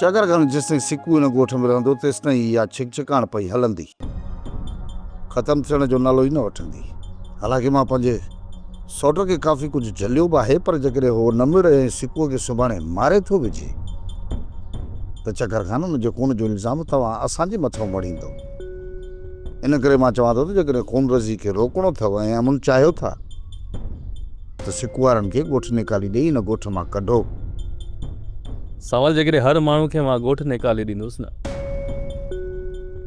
चकर खान जेसिताईं सिकू हिन ॻोठ में रहंदो तेसिताईं इहा छिकछिकाण पई हलंदी, ख़तमु थियण जो नालो ई न वठंदी। हालांकि मां पंहिंजे सौट खे काफ़ी कुझु झलियो बि आहे, पर जेकॾहिं उहो नमिर ऐं सिकूअ खे सुभाणे मारे थो विझे त चकर खान हुनजे खून जो इल्ज़ाम तव्हां असांजे मथां मड़ींदो। इन करे मां चवां थो त जेकॾहिं खून रज़ी खे रोकणो अथव ऐं अमन चाहियो था त सिकू वारनि खे ॻोठ निकाली ॾेई हिन ॻोठ मां कढो। सवाल जेकॾहिं हर माण्हू खे मां ॻोठ निकाले ॾींदुसि न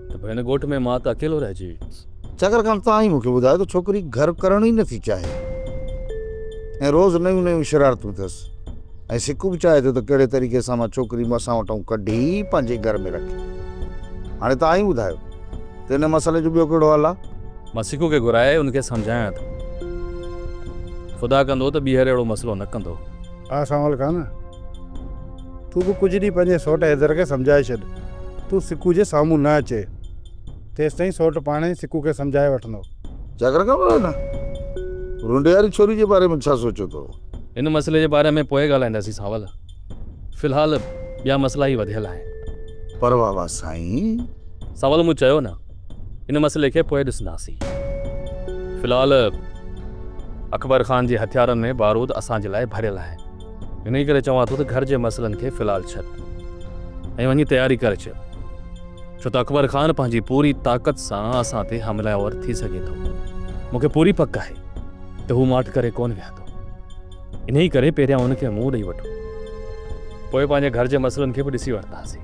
त पोइ हिन ॻोठ में मां त अकेलो रहिजी वेंदुसि। चकर खान तव्हां ई मूंखे ॿुधायो त छोकिरी घर करण ई नथी चाहे ऐं रोज़ नयूं नयूं शरारतूं अथसि, ऐं सिकू बि चाहे थो त कहिड़े तरीक़े सां मां छोकिरी मसां वटां कढी पंहिंजे घर में रखे। हाणे तव्हां ई ॿुधायो त हिन मसइले जो ॿियो कहिड़ो हल आहे? मां सिकू खे घुराए उनखे सम्झायां थो, ख़ुदा कंदो त ॿीहर अहिड़ो मसइलो न कंदो। हा संभल खान, तूं बि कुझु ॾींहुं पंहिंजे सौट हैदर खे सम्झाए छॾ। तूं सिकू जे साम्हूं न अचे, तेसिताईं सौट पाण ई सिकू खे सम्झाए वठंदो। चकर खान न रुंडे वारी छोरी जे बारे में छा सोचियो अथव? इन मसइले जे बारे में पोइ ॻाल्हाईंदासीं सावल। फ़िलहालु ॿिया मसइला ई वधियल आहिनि। पर वाह साईं, सावल मूं चयो न, इन मसइले खे पोइ ॾिसंदासीं। फ़िलहालु अकबर ख़ान जे हथियारनि में बारूद असांजे लाइ भरियल आहे। इन करे चवां थो त घर जे मसइलनि खे फ़िलहालु छॾ ऐं वञी तयारी करे छॾ, छो त अकबर ख़ान पंहिंजी पूरी ताक़त सां असां ते हमलावर थी सघे थो। मूंखे पूरी पक आहे त हू माठ करे कोन विहंदो। इन ई करे पहिरियां हुनखे मुंहुं ॾेई वठो, पोइ पंहिंजे घर जे मसइलनि खे बि ॾिसी वठंदासीं।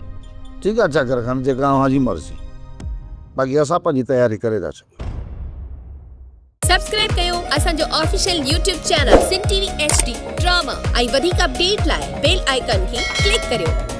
ठीकु आहे चकर खान, जेका अव्हांजी मर्ज़ी, बाक़ी असां पंहिंजी तयारी करे था छॾियूं। सब्सक्राइब कयो असांजो official YouTube channel Sindh TV HD drama ऐं वधीक अपडेट लाइ बेल आइकन खे क्लिक करियो।